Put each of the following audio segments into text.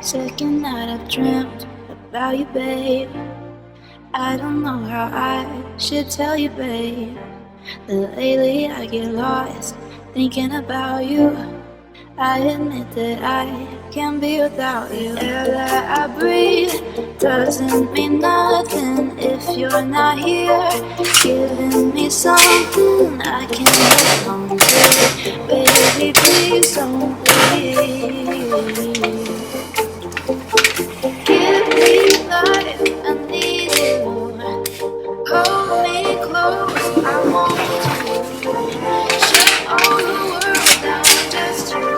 Second night I've dreamt about you, babe. I don't know how I should tell you, babe, that lately I get lost thinking about you. I admit that I can't be without you. Air that I breathe doesn't mean nothing if you're not here, giving me something I can hold on to. Baby, please don't leave. Give me life, I need you. Hold me close, I want to. Shut all the world down just to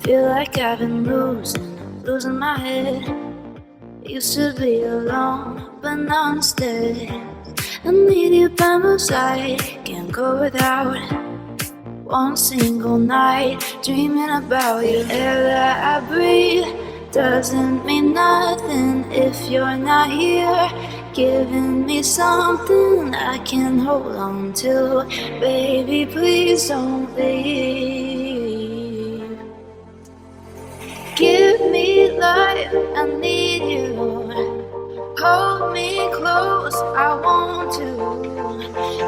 feel like I've been losing my head. Used to be alone, but now instead I need you by my side. Can't go without one single night dreaming about you. Air that I breathe doesn't mean nothing if you're not here, giving me something I can hold on to. Baby, please don't leave. Give me life, I need you. Hold me close, I want to.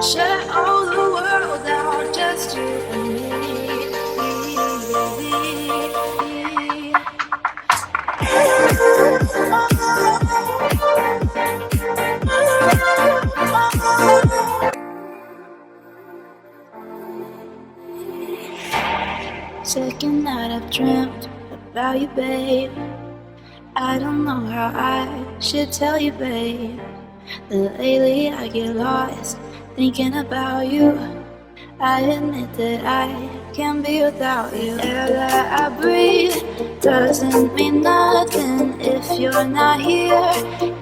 Shut all the world out just to me. Second night I've dreamt about you, babe. I don't know how I should tell you, babe, that lately I get lost thinking about you. I admit that I can't be without you. Air that I breathe doesn't mean nothing if you're not here,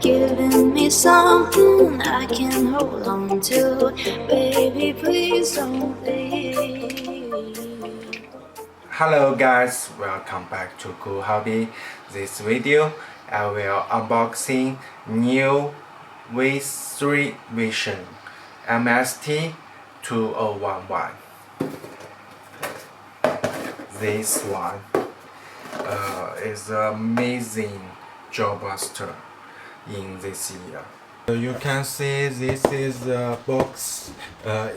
giving me something I can hold on to. Baby, please don't leave. Hello guys, welcome back to Cool Hobby. This video I will unboxing new V3 Vision MST 2011. This one is an amazing jawbuster in this year. You can see this is the box,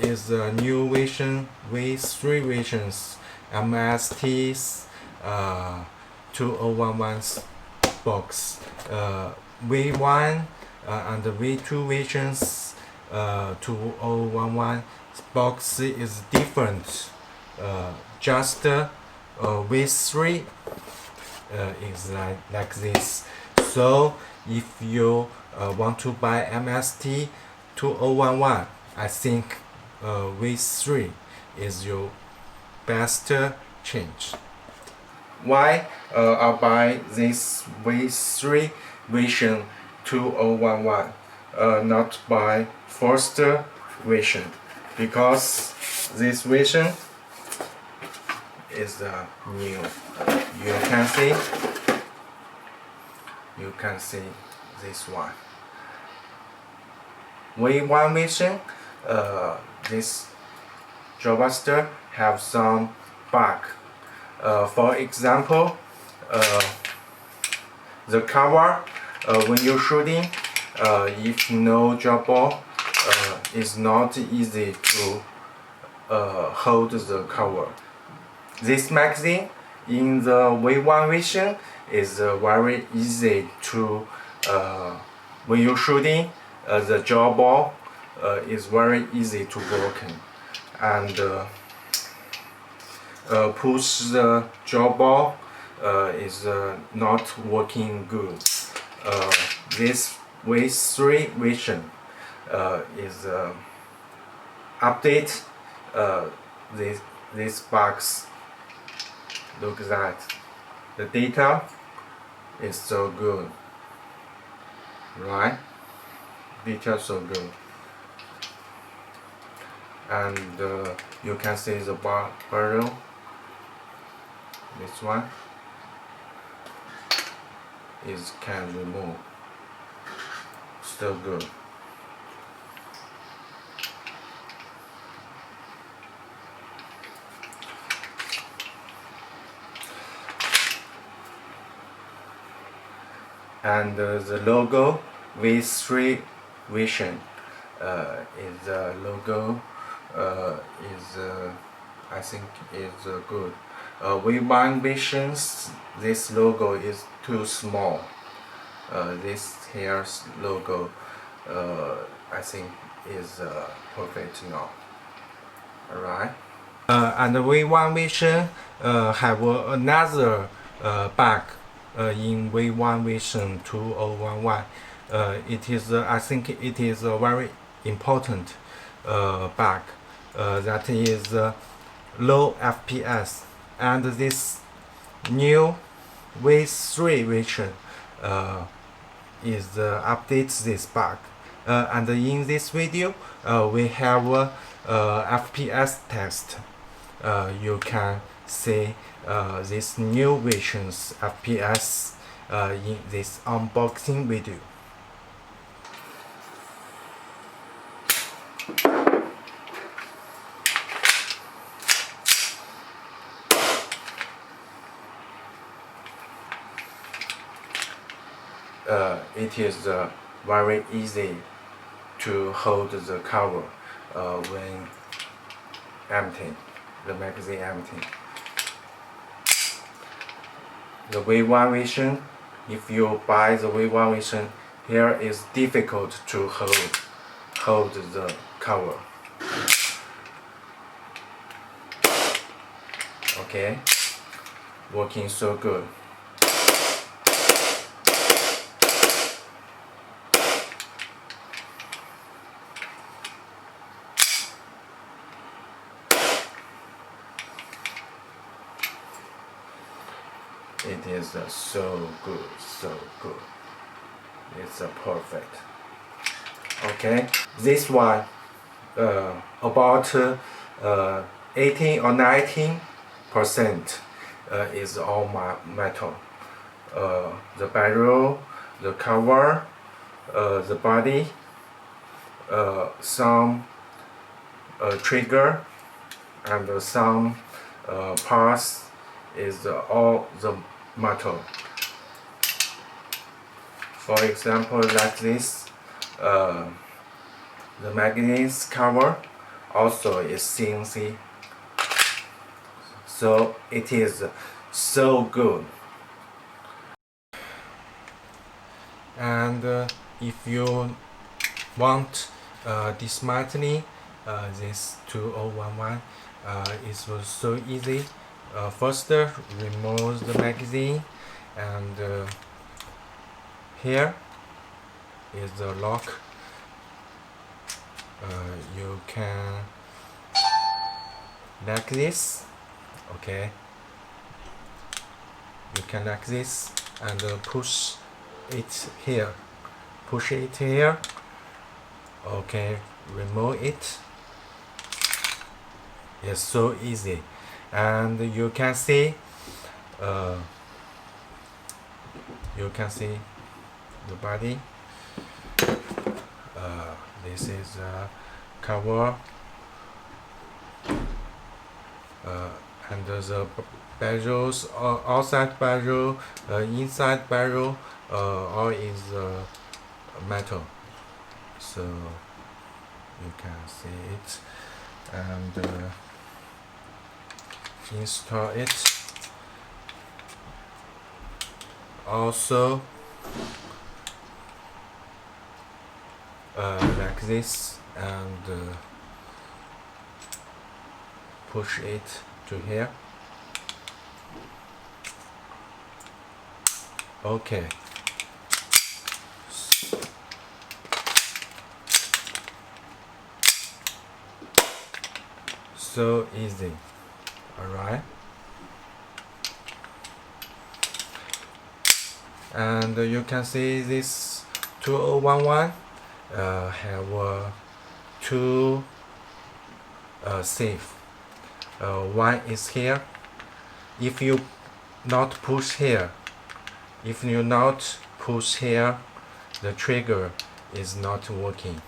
is a new Vision V3 Visions MST's 2011 box. V1 and V2 Visions 2011 box is different. Just V3 is like this. So if you want to buy MST 2011, I think V3 is your best change. Why I buy this V3 Vision 2011, not buy first Vision? Because this Vision is new. You can see this one. V1 Vision, this jawbuster have some bug. For example, the cover when you're shooting, if no jawball, it's not easy to hold the cover. This magazine in the V1 Vision is very easy to when you're shooting, the jawball is very easy to broken, and push the jawball is not working good. This V3 Vision is update this box. Look at that. The data is so good, right? Data so good, and you can see the barrel. This one is can remove. Still good. And the logo V3 Vision is the logo is I think is good. V1 Visions, this logo is too small. This here's logo I think is perfect now. Alright. And V1 Vision have another bug in V1 Vision 2011. It is I think it is a very important bug that is low FPS, and this new V3 Vision is updates this bug. And in this video we have FPS test. You can see this new vision's FPS in this unboxing video. It is very easy to hold the cover when empty, the magazine empty. The V1 Vision, if you buy the V1 Vision, here is difficult to hold the cover. Okay, working so good. It is so good, so good. It's perfect. Okay, this one about 18 or 19% is all metal. The barrel, the cover, the body, some trigger, and some parts is all the metal. For example, like this, the magazine's cover also is CNC, so it is so good. And if you want dismantling this 2011, it was so easy. First, remove the magazine, and here is the lock. You can like this, okay? You can like this and push it here. Push it here. Okay, remove it. It's so easy. And you can see the body. This is cover, and the barrels, outside barrel, inside barrel, all is metal, so you can see it, and install it. Also like this, and push it to here. Okay, so easy. Alright, and you can see this 2011 have two safe. One is here. If you not push here, the trigger is not working.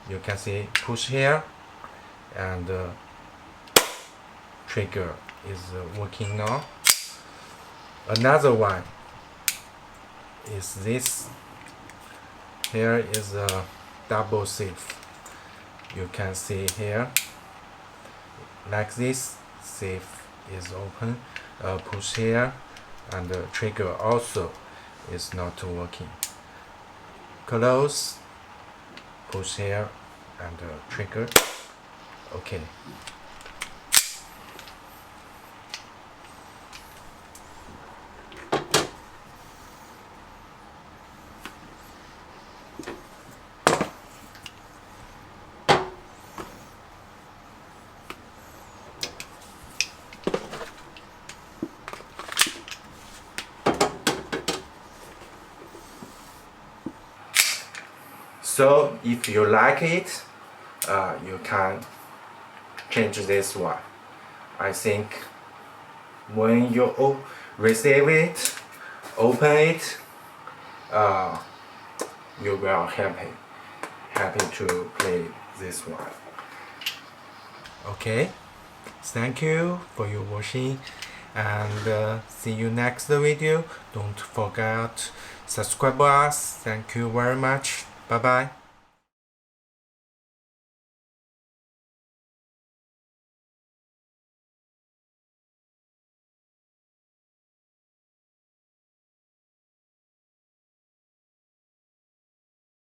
You can see push here, and trigger is working now. Another one is this. Here is a double safe. You can see here, like this, safe is open. Push here, and the trigger also is not working. Close, push here, and trigger. Okay. So if you like it, you can change this one. I think when you receive it, open it, you will happy to play this one. Okay, thank you for your watching, and see you next video. Don't forget subscribe us. Thank you very much. Bye bye.